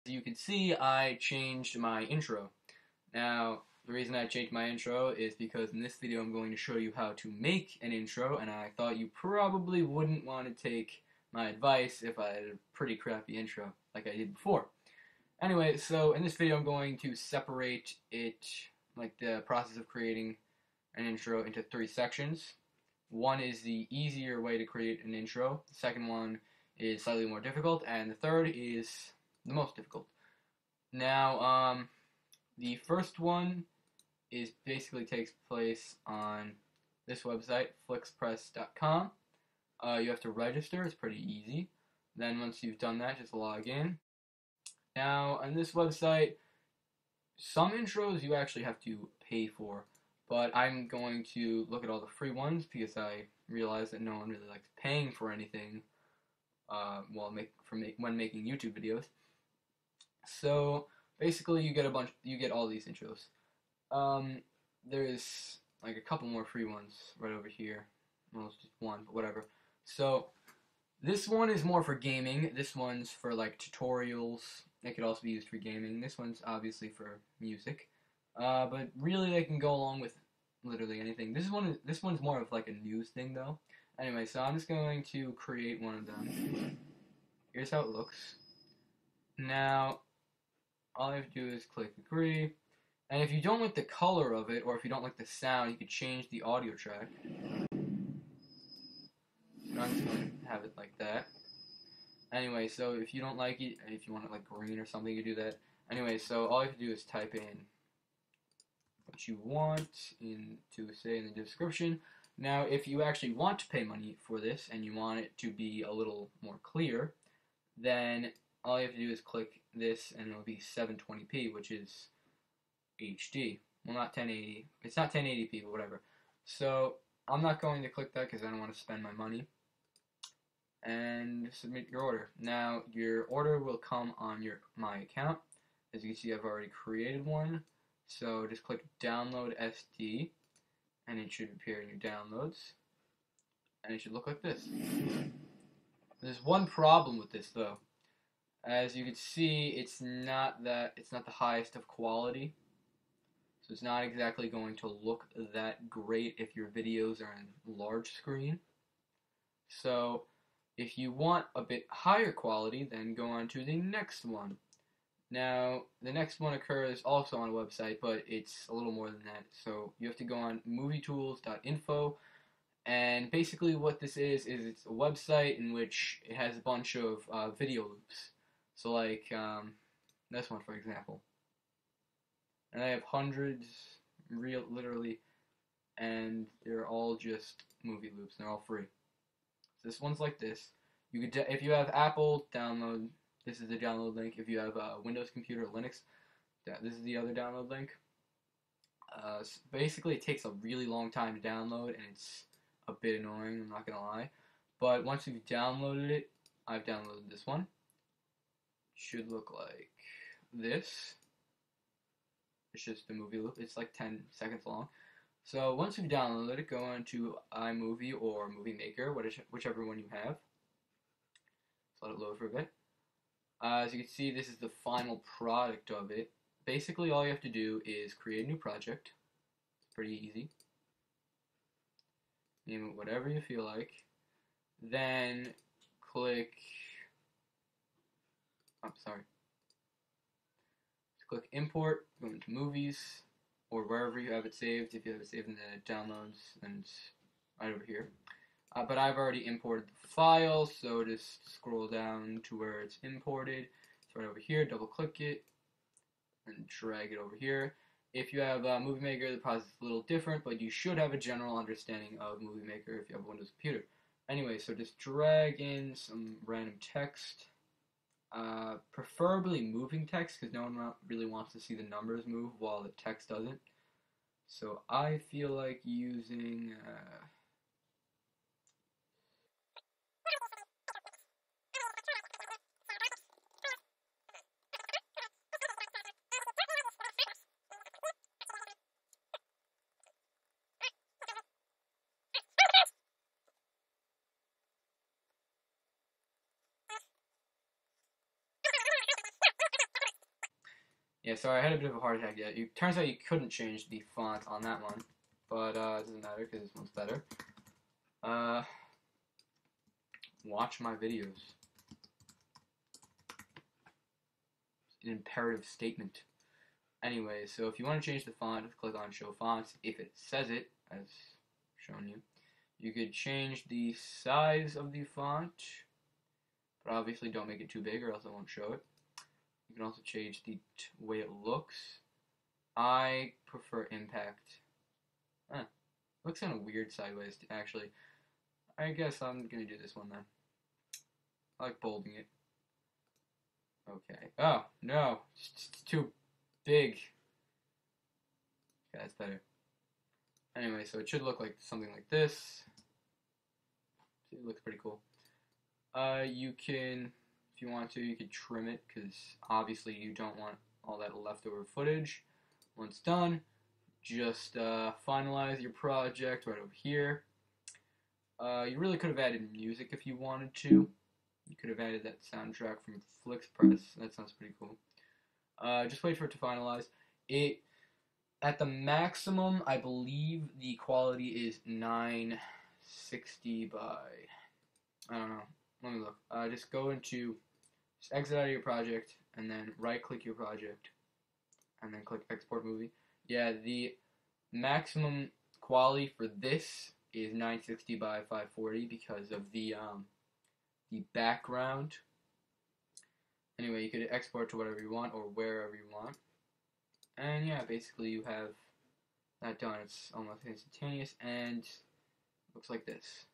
you can see, I changed my intro. Now, the reason I changed my intro is because in this video I'm going to show you how to make an intro, and I thought you probably wouldn't want to take my advice if I had a pretty crappy intro like I did before. Anyway, so in this video I'm going to separate it, like the process of creating an intro, into 3 sections. One is the easier way to create an intro, the second one is slightly more difficult, and the third is the most difficult. Now, the first one is basically takes place on this website, flixpress.com. You have to register, it's pretty easy. Then once you've done that, just log in. Now, on this website, some intros you actually have to pay for, but I'm going to look at all the free ones because I realize that no one really likes paying for anything when making YouTube videos. So basically, you get all these intros. There's like a couple more free ones right over here. Well, it's just one, but whatever. So this one is more for gaming. This one's for like tutorials. It could also be used for gaming. This one's obviously for music. But really, they can go along with literally anything. This one's more of like a news thing though. Anyway, so I'm just going to create one of them. Here's how it looks. Now, all I have to do is click agree. And if you don't like the color of it, or if you don't like the sound, you could change the audio track. I'm just going to have it like that. Anyway, so if you don't like it, if you want it like green or something, you do that. Anyway, so all you have to do is type in what you want to say in the description. Now, if you actually want to pay money for this and you want it to be a little more clear, then all you have to do is click this and it'll be 720p, which is HD. Well, not 1080. It's not 1080p, but whatever. So I'm not going to click that because I don't want to spend my money. And submit your order. Now, your order will come on my account. As you can see, I've already created one. So just click download SD, and it should appear in your downloads. And it should look like this. There's one problem with this though. As you can see, it's not the highest of quality. So it's not exactly going to look that great if your videos are in large screen. So if you want a bit higher quality, then go on to the next one. Now, the next one occurs also on a website, but it's a little more than that. So you have to go on movietools.info, and basically what this is it's a website in which it has a bunch of video loops. So like this one, for example. And I have hundreds, literally, and they're all just movie loops. They're all free. So this one's like this. You could, if you have Apple, download. This is the download link. If you have a Windows computer, Linux, this is the other download link. So basically, it takes a really long time to download, and it's a bit annoying. I'm not gonna lie. But once you've downloaded it, I've downloaded this one. It should look like this. It's just a movie loop. It's like 10 seconds long. So once you've downloaded it, go on to iMovie or Movie Maker, whichever one you have. Just let it load for a bit. As you can see, this is the final product of it. Basically, all you have to do is create a new project. It's pretty easy. Name it whatever you feel like. Then click... Click import, go into movies, or wherever you have it saved. If you have it saved in the downloads, then it's right over here. But I've already imported the file, so just scroll down to where it's imported. It's right over here, double click it, and drag it over here. If you have Movie Maker, the process is a little different, but you should have a general understanding of Movie Maker if you have a Windows computer. Anyway, so just drag in some random text. Preferably moving text, because no one really wants to see the numbers move while the text doesn't. So I feel like using Yeah, sorry, I had a bit of a heart attack. Yeah, turns out you couldn't change the font on that one, but it doesn't matter because this one's better. Watch my videos. An imperative statement. Anyway, so if you want to change the font, click on Show Fonts. If it says it, as shown you, you could change the size of the font, but obviously don't make it too big or else it won't show it. You can also change the way it looks. I prefer impact. Looks kind of weird sideways, actually. I guess I'm going to do this one then. I like bolding it. Okay. Oh, no. It's too big. Okay, that's better. Anyway, so it should look like something like this. It looks pretty cool. You can, if you want to, you could trim it, because obviously you don't want all that leftover footage. Once done, just finalize your project right over here. You really could have added music if you wanted to. You could have added that soundtrack from FlixPress. That sounds pretty cool. Just wait for it to finalize. At the maximum, I believe the quality is 960 by, I don't know. Let me look. Just exit out of your project, and then right-click your project, and then click Export Movie. Yeah, the maximum quality for this is 960 by 540 because of the background. Anyway, you could export to whatever you want or wherever you want. And yeah, basically you have that done. It's almost instantaneous and looks like this.